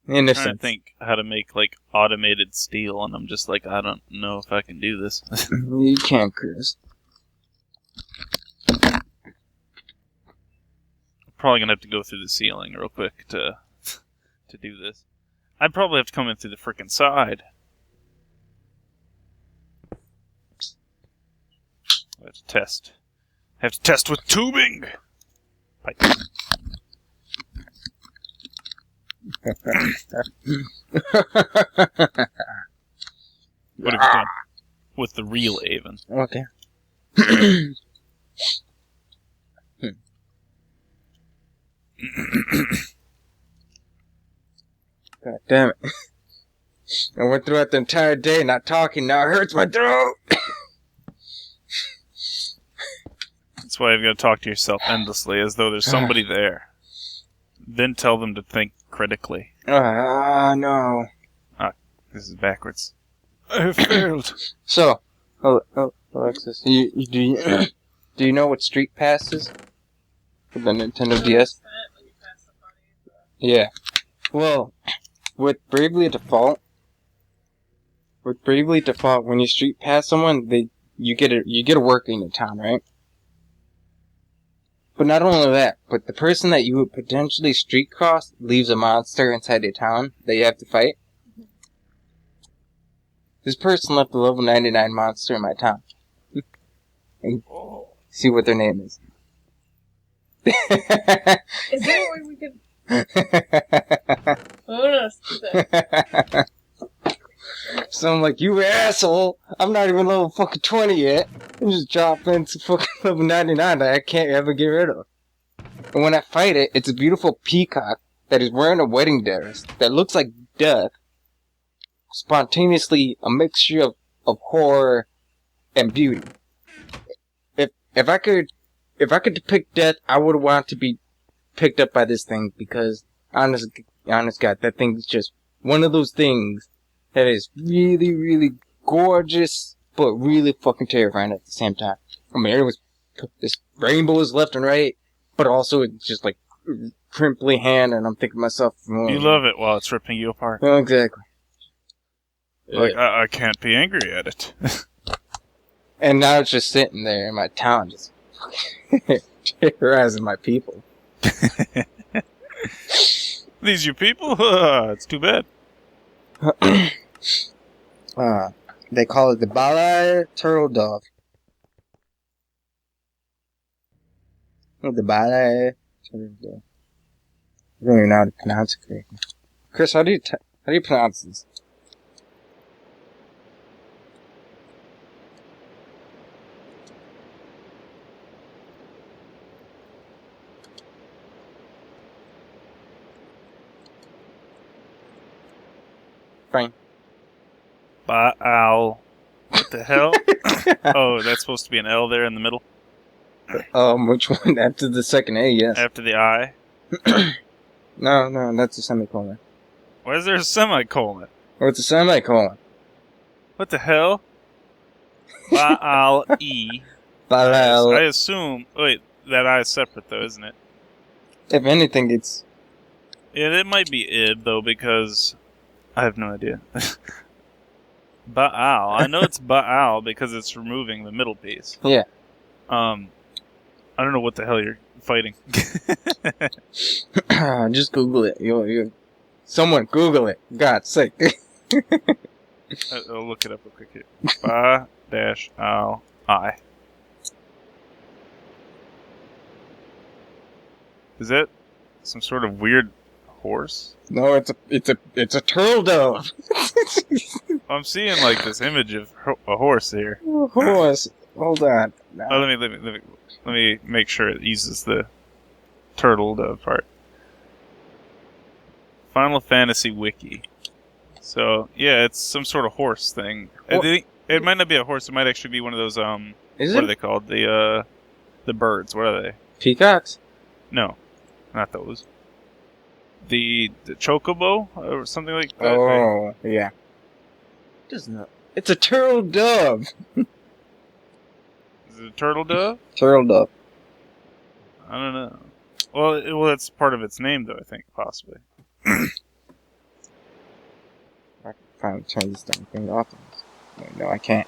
I'm Innocent. trying to think how to make like automated steel, and I'm just like, I don't know if I can do this. You can't, Chris. Probably gonna have to go through the ceiling real quick to do this. I'd probably have to come in through the frickin' side. I have to test. I have to test with tubing. Pipe. What have you done with the real Avon? Okay. God damn it. I went throughout the entire day not talking, now it hurts my throat! That's why you've got to talk to yourself endlessly, as though there's somebody there. Then tell them to think critically. No. This is backwards. I have failed. So, Alexis, do you know what Street Pass is? For the Nintendo DS? Yeah. Well, with Bravely Default, when you Street Pass someone, you get a worker in the town, right? But not only that, but the person that you would potentially street cross leaves a monster inside your town that you have to fight. This person left a level 99 monster in my town. And see what their name is. Is there a way we could... So I'm like, you asshole! I'm not even level fucking 20 yet. I'm just dropping into fucking level 99 that I can't ever get rid of. And when I fight it, it's a beautiful peacock that is wearing a wedding dress that looks like death. Spontaneously a mixture of horror and beauty. If I could depict death, I would want to be picked up by this thing because honest God, that thing is just one of those things that is really, really gorgeous, but really fucking terrifying at the same time. I mean, it was this rainbows left and right, but also it's just like crimply hand, and I'm thinking to myself, You love it while it's ripping you apart. Oh, exactly. Like, I can't be angry at it. And now it's just sitting there in my town, just terrorizing my people. These you people? It's too bad. They call it the Bala Turtle Dove. The Bala Turtle Dove. I don't even know how to pronounce it correctly. Chris, how do you pronounce this? Fine. Baal. What the hell? Oh, that's supposed to be an L there in the middle? Which one? After the second A, yes. After the I? No, that's a semicolon. Why is there a semicolon? Or it's a semicolon. What the hell? Baal-E. Baal. I assume... Wait, that I is separate though, isn't it? If anything, it's... Yeah, it might be id, though, because... I have no idea. Baal. I know it's Baal because it's removing the middle piece. Yeah. I don't know what the hell you're fighting. Just Google it. You. Someone Google it. God's sake. I'll look it up real quick here. Ba-al-I. Is that some sort of weird horse? No, it's a turtle dove. I'm seeing like this image of a horse here. Horse. Hold on. No. Oh, let me make sure it uses the turtle dove part. Final Fantasy Wiki. So yeah, it's some sort of horse thing. I think it might not be a horse. It might actually be one of those Is what it? are they called? The birds. What are they? Peacocks? No, not those. The chocobo or something like that. Oh, yeah. It's a turtle dove. Is it a turtle dove? Turtle dove. I don't know. Well, that's part of its name, though. I think possibly. Finally turn this damn thing off. No, I can't.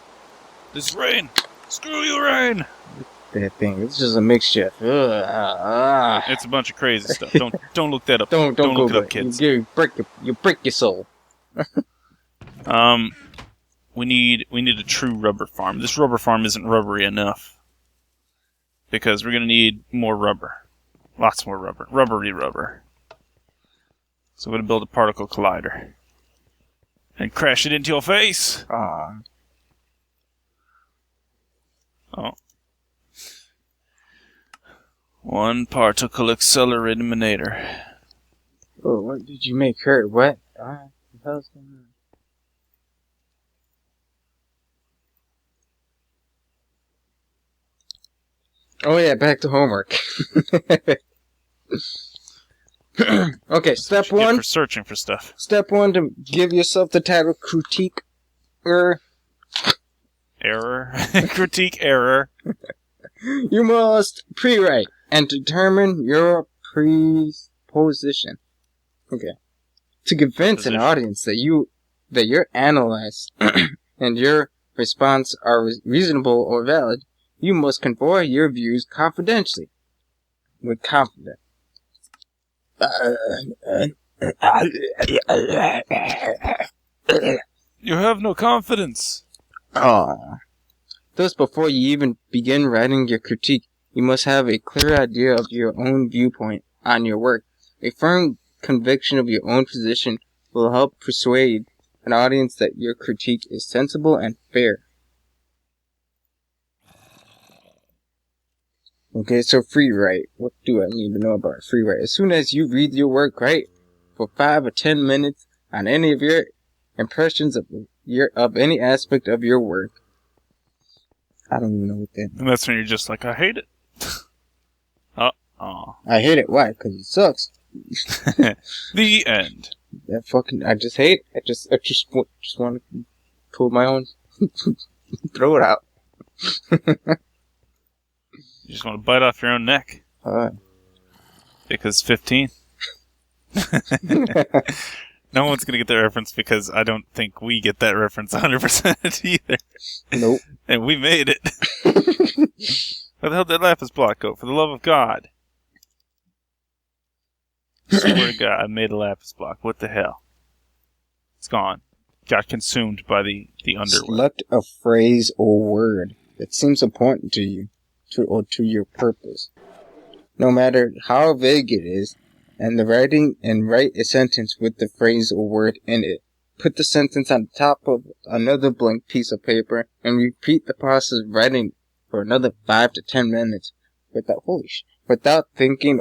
This rain! Screw you, rain! That thing. It's just a mixture. It's a bunch of crazy stuff. Don't look that up. Don't look it go up, kids. You break your soul. We need a true rubber farm. This rubber farm isn't rubbery enough. Because we're gonna need more rubber. Lots more rubber. Rubbery rubber. So we're gonna build a particle collider. And crash it into your face! Aw. Oh. One particle accelerator. Oh, what did you make her? What? The hell's going on? Oh yeah, back to homework. Okay, step one. For searching for stuff. Step one, to give yourself the title critique. Error. Critique error. You must pre-write and determine your presupposition. Okay. To convince an audience that your analysis and your response are reasonable or valid, you must convey your views confidentially. With confidence. You have no confidence. Thus, before you even begin writing your critique, you must have a clear idea of your own viewpoint on your work. A firm conviction of your own position will help persuade an audience that your critique is sensible and fair. Okay, so free write. What do I need to know about free write? As soon as you read your work, write for 5 or 10 minutes on any of your impressions of any aspect of your work. I don't even know what that means. And that's when you're just like, I hate it. I hate it. Why? Because it sucks. The end. I just hate it. I just want to pull my own, throw it out. You just want to bite off your own neck. Because 15. No one's going to get that reference because I don't think we get that reference 100% either. Nope. And we made it. Where the hell did that lapis block go? For the love of God. I swear to God, I made a lapis block. What the hell? It's gone. Got consumed by the underwear. Select a phrase or word that seems important to you, to your purpose. No matter how vague it is, and write a sentence with the phrase or word in it. Put the sentence on top of another blank piece of paper and repeat the process of writing for another 5 to 10 minutes without thinking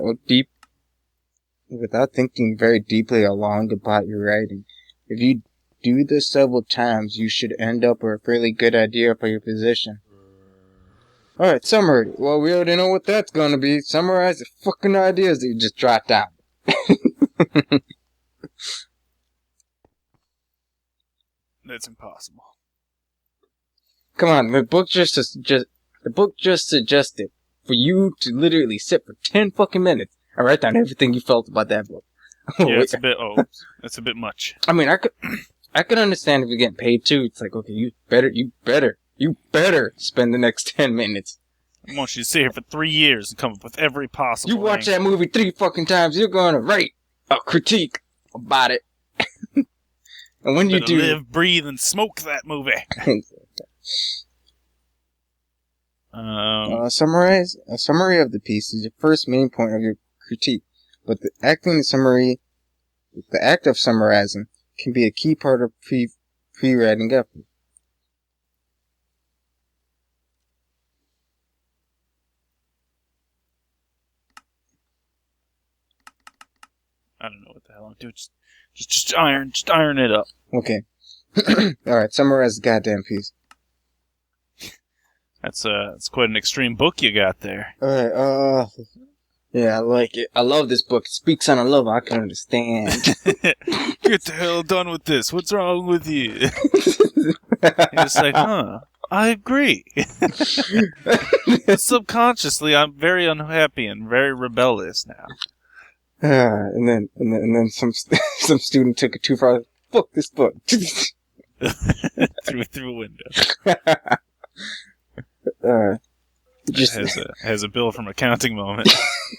very deeply or long about your writing. If you do this several times, you should end up with a fairly good idea for your position. Alright, summary. Well, we already know what that's gonna be. Summarize the fucking ideas that you just jot down. That's impossible. Come on, the book just suggested for you to literally sit for 10 fucking minutes and write down everything you felt about that book. Yeah, it's a bit much. I mean, I could understand if you're getting paid too. It's like, okay, you better spend the next 10 minutes. I want you to sit here for 3 years and come up with every possible You watch that movie 3 fucking times, you're gonna write a critique about it. And when you do, live, breathe, and smoke that movie. A summary of the piece is the first main point of your critique, but the act of summarizing can be a key part of pre-writing effort. I don't know what the hell I'm doing. Just iron it up. Okay. Alright, summarize the goddamn piece. That's quite an extreme book you got there. Alright, yeah, I like it. I love this book. It speaks on a level I can understand. Get the hell done with this. What's wrong with you? You're just like, I agree. Subconsciously, I'm very unhappy and very rebellious now. And then some student took it too far. Fuck this book. through a window. Just has a bill from accounting moment.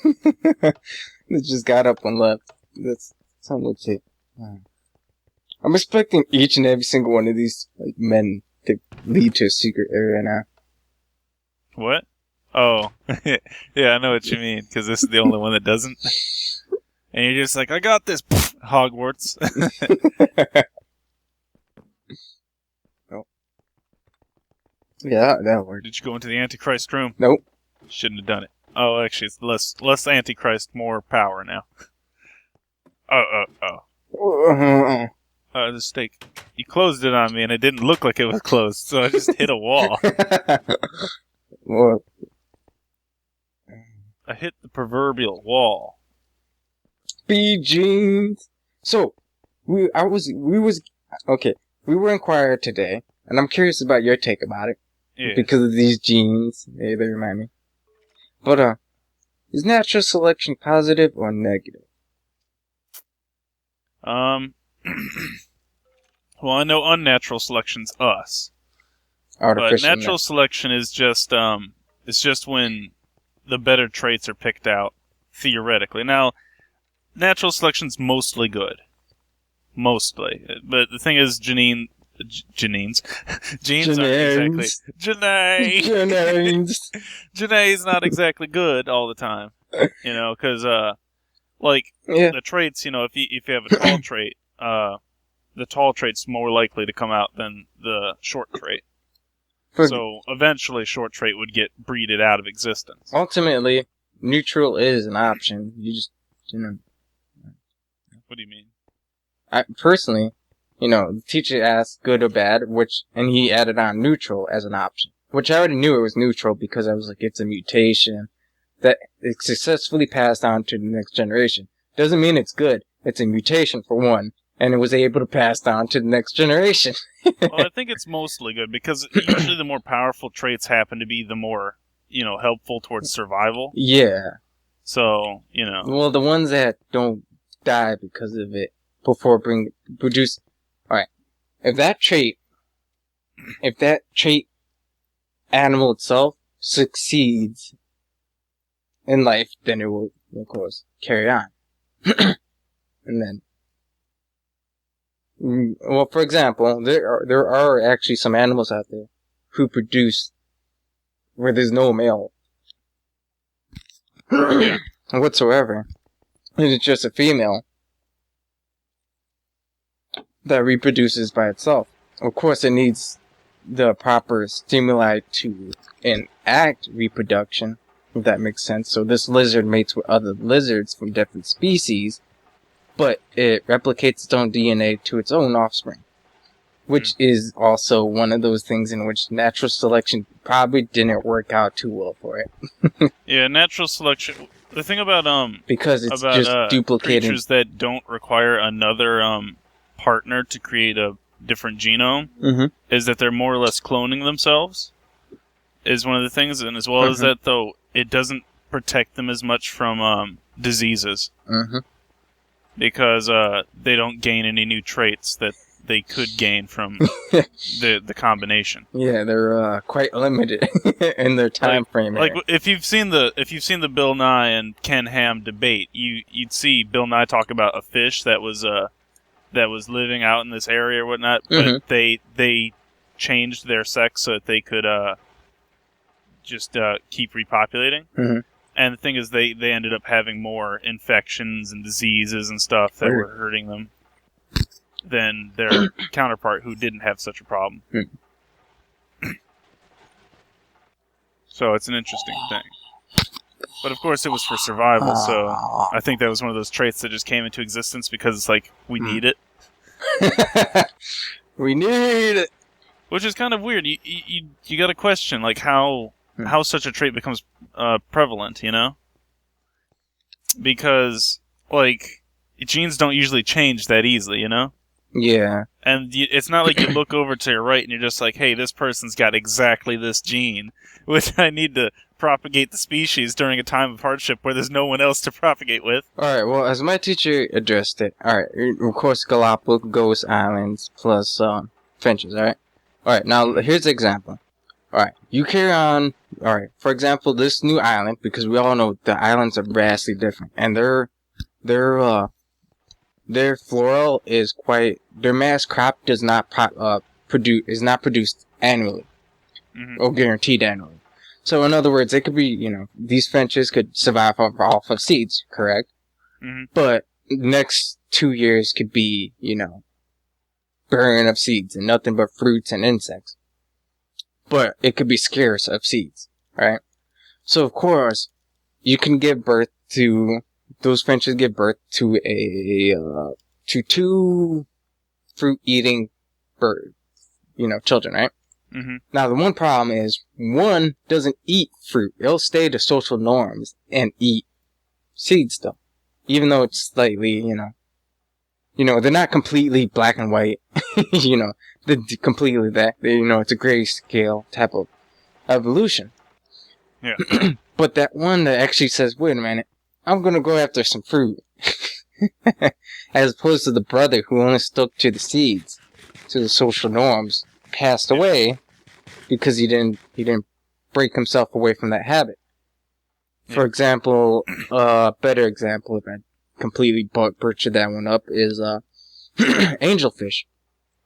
it just got up and left. That's legit. I'm expecting each and every single one of these men to lead to a secret area now. What? Oh, yeah, I know what you mean, because this is the only one that doesn't. And you're just like, I got this, Hogwarts. Oh. Yeah, that worked. Did you go into the Antichrist room? Nope. Shouldn't have done it. Oh, actually, it's less Antichrist, more power now. The stake. You closed it on me, and it didn't look like it was closed, so I just hit a wall. Well, I hit the proverbial wall. jeans. So, we were in choir today, and I'm curious about your take about it. Yeah. Because of these genes. They remind me. But, is natural selection positive or negative? Well, I know unnatural selection's us. Artificial. But natural selection is just when the better traits are picked out, theoretically. Now, natural selection's mostly good. Mostly. But the thing is, genes aren't exactly... Janae's not exactly good all the time. You know, because, the traits, you know, if you have a tall trait, the tall trait's more likely to come out than the short trait. So eventually short trait would get breeded out of existence. Ultimately, neutral is an option. You just, What do you mean? I personally, the teacher asked good or bad, and he added on neutral as an option. Which I already knew it was neutral because I was like, it's a mutation that is successfully passed on to the next generation. Doesn't mean it's good. It's a mutation for one. And it was able to pass on to the next generation. Well, I think it's mostly good because usually the more powerful traits happen to be the more, helpful towards survival. Yeah. So, Well, the ones that don't die because of it before produce. Alright. If that trait animal itself succeeds in life, then it will, of course, carry on. And then, well, for example, there are actually some animals out there who produce where there's no male whatsoever. It's just a female that reproduces by itself. Of course, it needs the proper stimuli to enact reproduction, if that makes sense. So this lizard mates with other lizards from different species, but it replicates its own DNA to its own offspring, which is also one of those things in which natural selection probably didn't work out too well for it. Yeah, natural selection. The thing about because it's just duplicating creatures that don't require another partner to create a different genome is that they're more or less cloning themselves. Is one of the things, and as well as that, though, it doesn't protect them as much from diseases. Because they don't gain any new traits that they could gain from the combination. Yeah, they're quite limited in their time frame. Like if you've seen the Bill Nye and Ken Ham debate, you'd see Bill Nye talk about a fish that was living out in this area or whatnot, but they changed their sex so that they could just keep repopulating. And the thing is, they ended up having more infections and diseases and stuff that were hurting them than their counterpart who didn't have such a problem. So it's an interesting thing. But of course it was for survival, so I think that was one of those traits that just came into existence because it's like, we need it. We need it! Which is kind of weird. You got to question, like, how such a trait becomes prevalent, Because, like, genes don't usually change that easily, Yeah. And it's not like you look over to your right and you're just like, hey, this person's got exactly this gene, which I need to propagate the species during a time of hardship where there's no one else to propagate with. Alright, well, as my teacher addressed it, of course, Galapagos Islands plus finches, alright? Alright, now here's the example. Alright, you carry on, alright, for example, this new island, because we all know the islands are vastly different, and their floral is their mass crop is not produced annually, or guaranteed annually. So in other words, it could be, these finches could survive off of seeds, correct? But next 2 years could be, barren of seeds and nothing but fruits and insects. But it could be scarce of seeds, right? So of course, you can give birth to, those finches give birth to to 2 fruit-eating birds, children, right? Now the one problem is, one doesn't eat fruit. It'll stay to social norms and eat seeds though. Even though it's slightly, they're not completely black and white, they're completely that, it's a grayscale type of evolution. Yeah. But that one that actually says, wait a minute, I'm gonna go after some fruit. As opposed to the brother who only stuck to the seeds, to the social norms, passed away because he didn't break himself away from that habit. For example, better example, if I completely butchered that one up, is angelfish.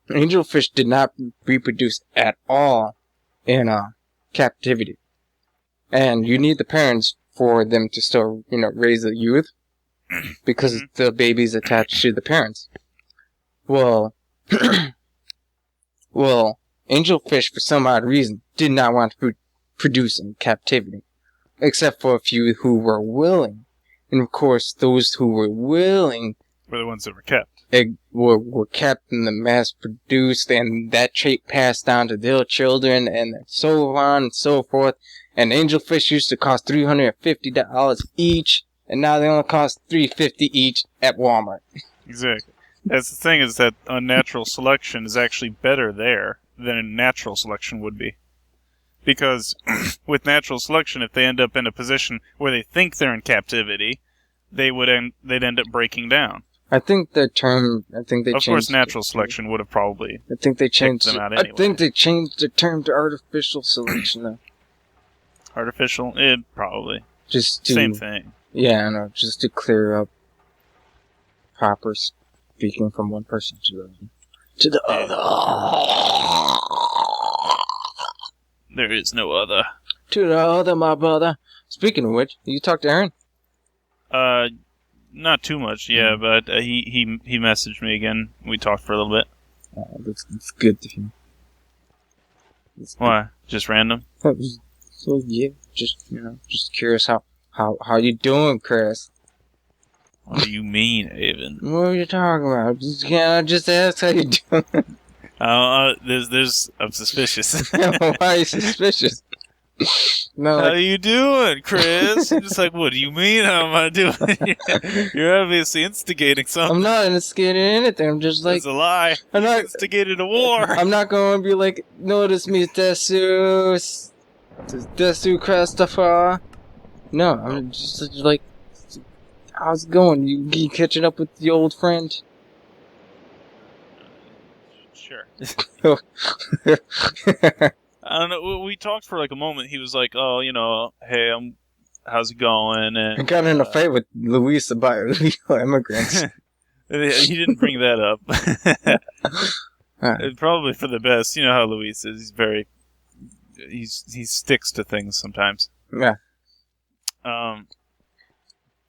Angelfish did not reproduce at all in captivity. And you need the parents for them to still, raise the youth, because the baby's attached to the parents. Well, angelfish, for some odd reason, did not want to produce in captivity. Except for a few who were willing. And of course, those who were willing were the ones that were kept. Were kept and the mass produced, and that trait passed down to their children, and so on and so forth. And angelfish used to cost $350 each, and now they only cost $350 each at Walmart. Exactly. That's the thing, is that unnatural selection is actually better there than a natural selection would be. Because with natural selection, if they end up in a position where they think they're in captivity, they'd end up breaking down. I think the term, changed. Of course, natural selection would have probably changed them out anyway. I think they changed the term to artificial selection, though. Artificial? Probably. Same thing. Yeah, I know. Just to clear up proper speaking from one person to the other. There is no other. To the other, my brother. Speaking of which, you talked to Aaron? Not too much, yeah, but he messaged me again. We talked for a little bit. That's good to hear. Why? Just random? So yeah, just curious how you doing, Chris? What do you mean, Avon? What are you talking about? Can I just ask how you doing? I'm suspicious. Why are you suspicious? No, how you doing, Chris? I'm just like, what do you mean? How am I doing? You're obviously instigating something. I'm not instigating anything. I'm just like, it's a lie. I'm not instigated a war. I'm not going to be like, notice me, Desu Christopher. No, I'm just like, how's it going? You catching up with the old friend? Sure. I don't know. We talked for like a moment. He was like, "Oh, hey, how's it going?" And I got in a fight with Luis about illegal immigrants. He didn't bring that up. Probably for the best. You know how Luis is. He sticks to things sometimes. Yeah.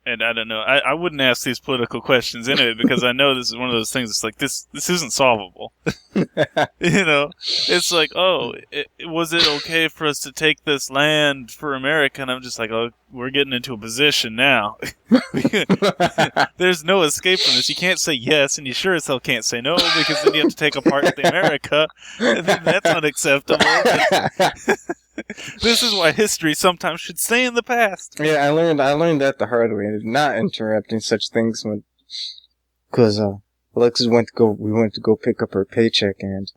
And I don't know. I wouldn't ask these political questions anyway, because I know this is one of those things. It's like this isn't solvable. It's like, was it okay for us to take this land for America? And I'm just like, we're getting into a position now. There's no escape from this. You can't say yes, and you sure as hell can't say no, because then you have to take apart the America, and then that's unacceptable. This is why history sometimes should stay in the past. Yeah, I learned that the hard way. Not interrupting such things because Alexis went to go pick up her paycheck, and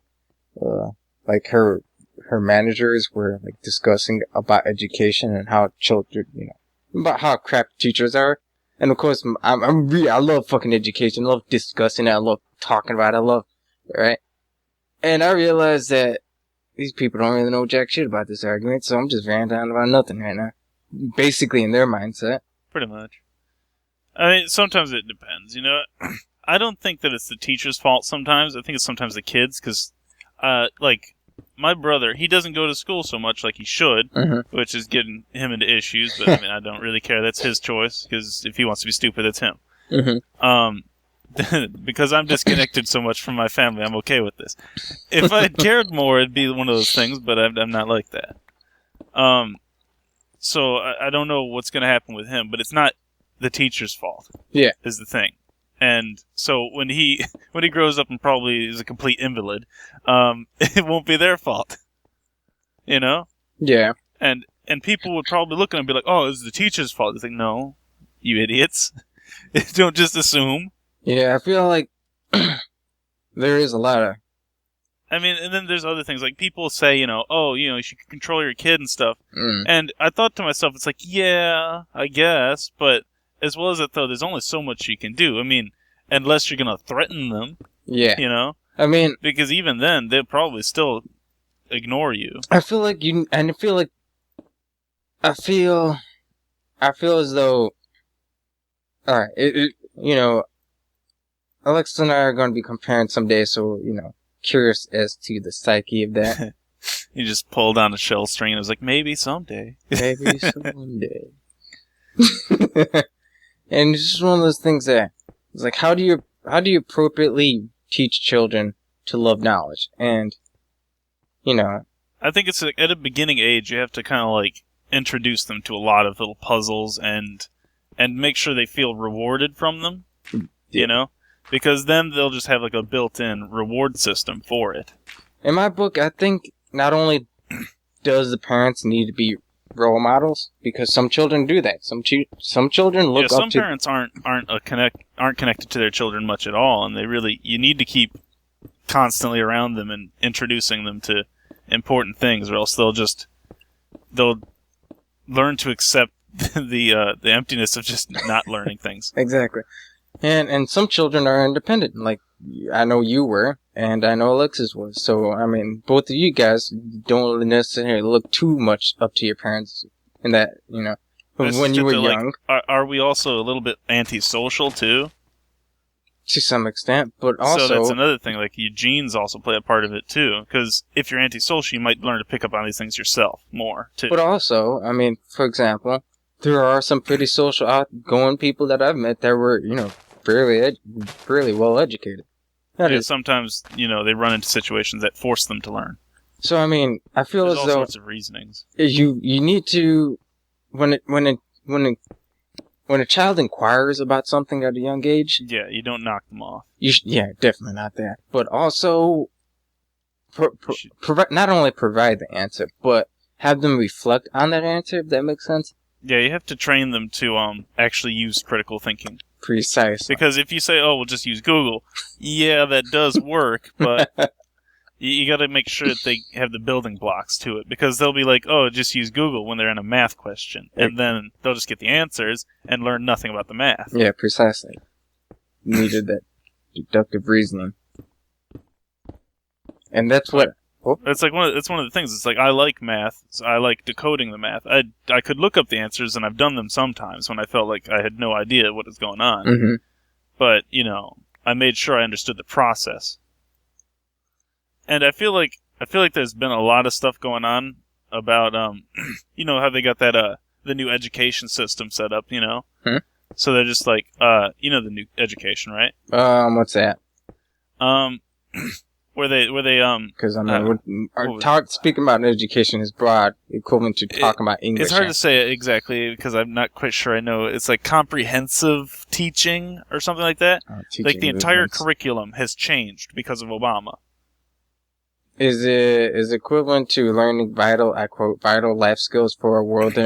like her managers were like discussing about education and how children, about how crap teachers are. And of course, I love fucking education. I love discussing it. I love talking about it. Right? And I realized that these people don't really know jack shit about this argument, so I'm just ranting on about nothing right now. Basically in their mindset. Pretty much. I mean, sometimes it depends, you know? I don't think that it's the teacher's fault sometimes. I think it's sometimes the kids, because, like, my brother, he doesn't go to school so much like he should, which is getting him into issues, but I mean, I don't really care. That's his choice, because if he wants to be stupid, that's him. Because I'm disconnected so much from my family, I'm okay with this. If I cared more, it'd be one of those things, but I'm not like that. So I don't know what's going to happen with him, but it's not the teacher's fault. Yeah, is the thing. And so when he grows up and probably is a complete invalid, it won't be their fault. You know? Yeah. And people would probably look at him and be like, "Oh, it's the teacher's fault." It's like, no, you idiots. Don't just assume. Yeah, I feel like there is a lot of... I mean, and then there's other things, like people say, you know, oh, you know, you should control your kid and stuff. And I thought to myself, it's like, yeah, I guess, but as well as that, though, there's only so much you can do. I mean, unless you're going to threaten them. Yeah. You know? I mean... Because even then, they'll probably still ignore you. I feel like I feel as though... Alright, you know, Alexa and I are going to be comparing someday, so, you know, curious as to the psyche of that. You just pulled on a shell string and it was like, maybe someday. Maybe someday. And it's just one of those things that it's like, how do you appropriately teach children to love knowledge? And, you know, I think it's like at a beginning age, you have to kind of like introduce them to a lot of little puzzles and make sure they feel rewarded from them. You know, because then they'll just have like a built-in reward system for it. In my book, I think not only does the parents need to be role models, because some children do that. Some children look up to... Some parents aren't connected to their children much at all, and you need to keep constantly around them and introducing them to important things, or else they'll learn to accept the emptiness of just not learning things. Exactly. And some children are independent, like I know you were, and I know Alexis was. So, I mean, both of you guys don't necessarily look too much up to your parents in that, you know, when you were young. Like, are we also a little bit antisocial, too? To some extent, but also... So that's another thing, like, your genes also play a part of it, too. Because if you're antisocial, you might learn to pick up on these things yourself more, too. But also, I mean, for example, there are some pretty social, outgoing people that I've met that were, you know, fairly well educated. Yeah, sometimes, you know, they run into situations that force them to learn. So, I mean, I feel There's as all though... sorts of reasonings. You need to... When a child inquires about something at a young age... Yeah, you don't knock them off. Yeah, definitely not that. But also... not only provide the answer, but have them reflect on that answer, if that makes sense. Yeah, you have to train them to actually use critical thinking. Precisely. Because if you say, oh, we'll just use Google, yeah, that does work, but you got to make sure that they have the building blocks to it. Because they'll be like, oh, just use Google when they're in a math question. And then they'll just get the answers and learn nothing about the math. Yeah, precisely. Needed that deductive reasoning. And that's what... It's like one of the things. It's like I like math. So I like decoding the math. I could look up the answers, and I've done them sometimes when I felt like I had no idea what was going on. Mm-hmm. But you know, I made sure I understood the process. And I feel like there's been a lot of stuff going on about you know how they got that the new education system set up. You know, so they're just like you know the new education, right? What's that? Where they because I mean speaking about education is broad, equivalent to talking about English. It's hard to say it exactly because I'm not quite sure I know. It's like comprehensive teaching or something like that. Like the entire curriculum has changed because of Obama. Is equivalent to learning vital life skills for a world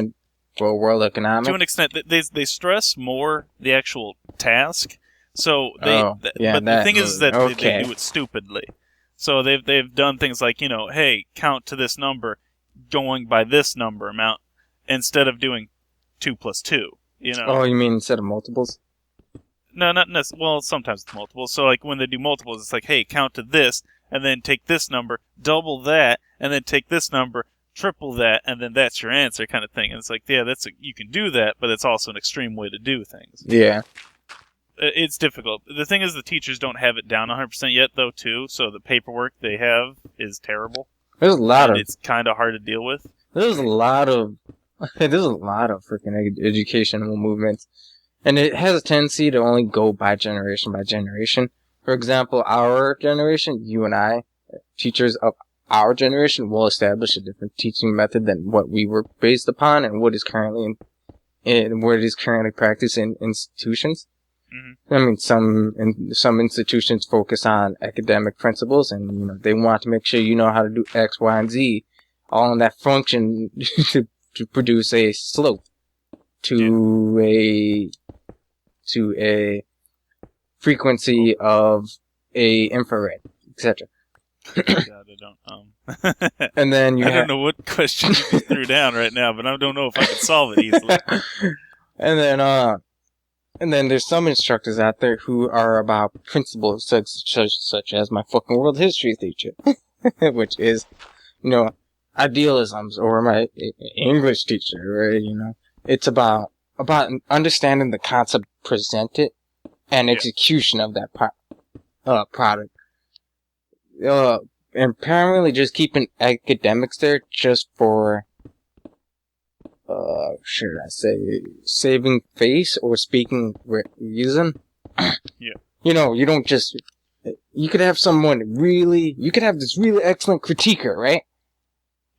economic? To an extent, they stress more the actual task. So the thing is that they do it stupidly. So they've done things like, you know, hey, count to this number going by this number amount instead of doing 2 plus 2, you know. Oh, you mean instead of multiples? No, not necessarily. Well, sometimes it's multiples. So like when they do multiples, it's like, hey, count to this and then take this number, double that, and then take this number, triple that, and then that's your answer kind of thing. And it's like, yeah, you can do that, but it's also an extreme way to do things. Yeah. It's difficult. The thing is, the teachers don't have it down 100% yet, though, too, so the paperwork they have is terrible. There's a lot it's kind of hard to deal with. There's a lot of freaking educational movements. And it has a tendency to only go by generation by generation. For example, our generation, you and I, teachers of our generation, will establish a different teaching method than what we were based upon and what is currently practiced in institutions. Mm-hmm. I mean, some institutions focus on academic principles, and they want to make sure you know how to do X, Y, and Z, all in that function to produce a slope to a frequency of a infrared, etc. God, I don't. And then I don't know what question you just threw down right now, but I don't know if I can solve it easily. And then there's some instructors out there who are about principles such as my fucking world history teacher, which is, idealisms, or my English teacher, right? It's about understanding the concept presented and execution of that product. And apparently just keeping academics there just for, should I say, saving face or speaking reason. Yeah. You don't just, you could have you could have this really excellent critiquer, right?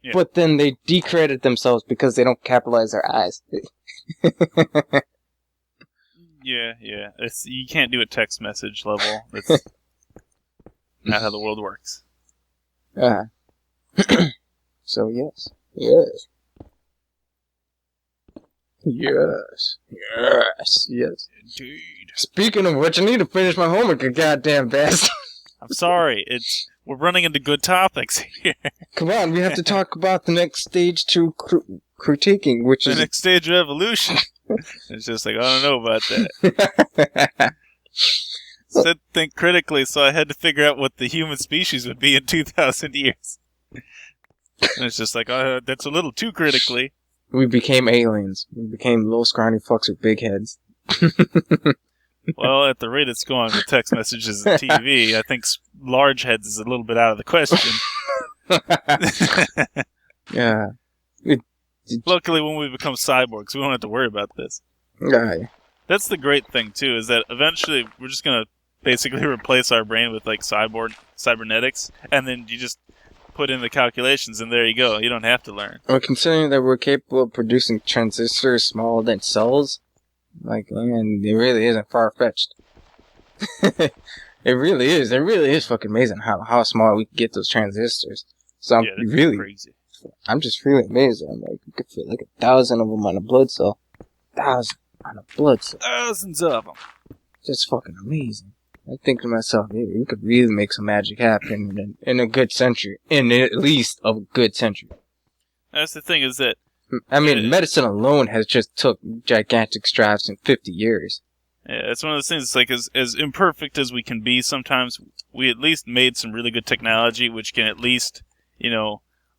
Yeah. But then they decredit themselves because they don't capitalize their eyes. Yeah. You can't do a text message level. That's not how the world works. So yes. Indeed. Speaking of which, I need to finish my homework, you goddamn bastard. I'm sorry. We're running into good topics here. Come on, we have to talk about the next stage to critiquing, which is... The next stage of evolution. It's just like, I don't know about that. Said think critically, so I had to figure out what the human species would be in 2,000 years. And it's just like, that's a little too critically. We became aliens. We became little scrawny fucks with big heads. Well, at the rate it's going with text messages and TV, I think large heads is a little bit out of the question. Yeah. Luckily, when we become cyborgs, we won't have to worry about this. Yeah. That's the great thing, too, is that eventually we're just going to basically replace our brain with, cybernetics, and then you just put in the calculations, and there you go. You don't have to learn. Well, considering that we're capable of producing transistors smaller than cells, man, it really isn't far-fetched. It really is. It really is fucking amazing how small we can get those transistors. So I'm crazy. I'm just really amazed. I'm like, you could fit 1,000 of them on a blood cell. 1,000 on a blood cell. Thousands of them. Just fucking amazing. I think to myself, we could really make some magic happen in a good century. In at least a good century. That's the thing, is that... I mean, medicine alone has just took gigantic strides in 50 years. Yeah, it's one of those things, it's like, as imperfect as we can be sometimes, we at least made some really good technology which can at least,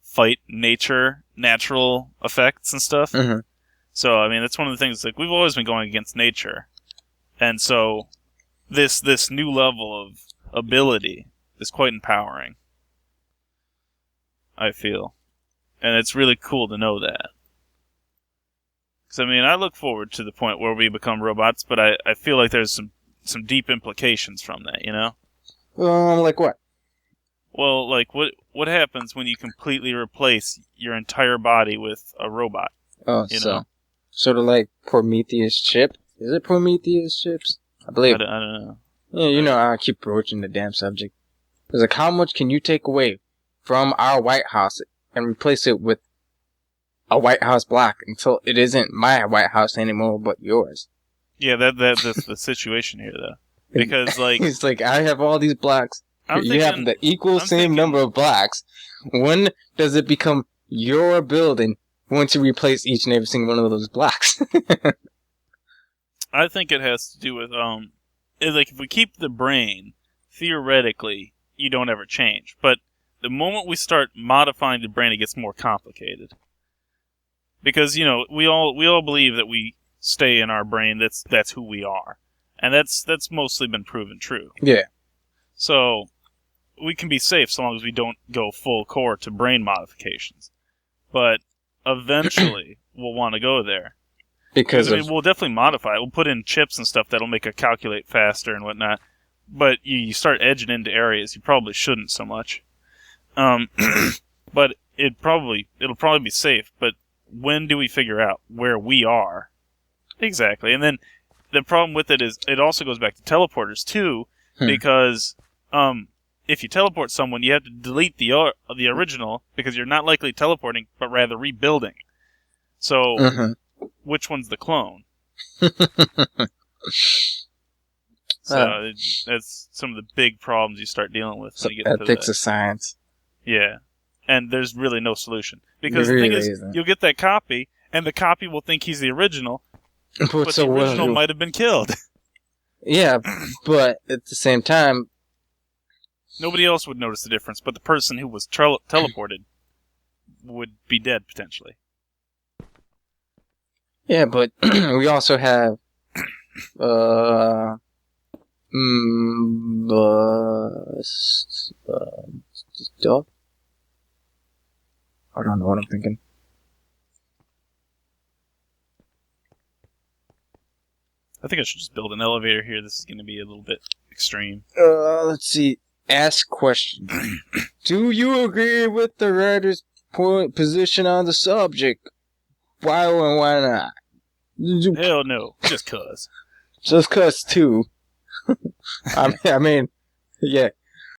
fight natural effects and stuff. Mm-hmm. So, I mean, that's one of the things, we've always been going against nature. And so, this new level of ability is quite empowering, I feel. And it's really cool to know that. Because, I mean, I look forward to the point where we become robots, but I feel like there's some deep implications from that, Like what? Well, what happens when you completely replace your entire body with a robot? Oh, sort of like Prometheus chip? Is it Prometheus chips? I believe. I don't know. Yeah, I keep broaching the damn subject. It's how much can you take away from our White House and replace it with a White House block until it isn't my White House anymore, but yours? Yeah, that's the situation here, though. Because, it's I have all these blocks. You have the same number of blocks. When does it become your building once you replace each and every single one of those blocks? I think it has to do with, if we keep the brain, theoretically, you don't ever change. But the moment we start modifying the brain, it gets more complicated. Because, you know, we all believe that we stay in our brain, that's who we are. And that's mostly been proven true. Yeah. So we can be safe so long as we don't go full core to brain modifications. But eventually we'll want to go there. Because I mean, we'll definitely modify it. We'll put in chips and stuff that'll make it calculate faster and whatnot. But you start edging into areas you probably shouldn't so much. But it'll probably be safe. But when do we figure out where we are? Exactly. And then the problem with it is it also goes back to teleporters too, because if you teleport someone, you have to delete the original because you're not likely teleporting, but rather rebuilding. So, which one's the clone? So that's some of the big problems you start dealing with when you get into ethics of science. Yeah, and there's really no solution because the thing is, you'll get that copy, and the copy will think he's the original, but the original might have been killed. Yeah, but at the same time, nobody else would notice the difference, but the person who was teleported would be dead potentially. Yeah, but we also have stuff. I don't know what I'm thinking. I think I should just build an elevator here. This is going to be a little bit extreme. Let's see. Ask question. Do you agree with the writer's position on the subject? Why and why not? Hell no. Just cuz. Just cuz too. I mean, yeah.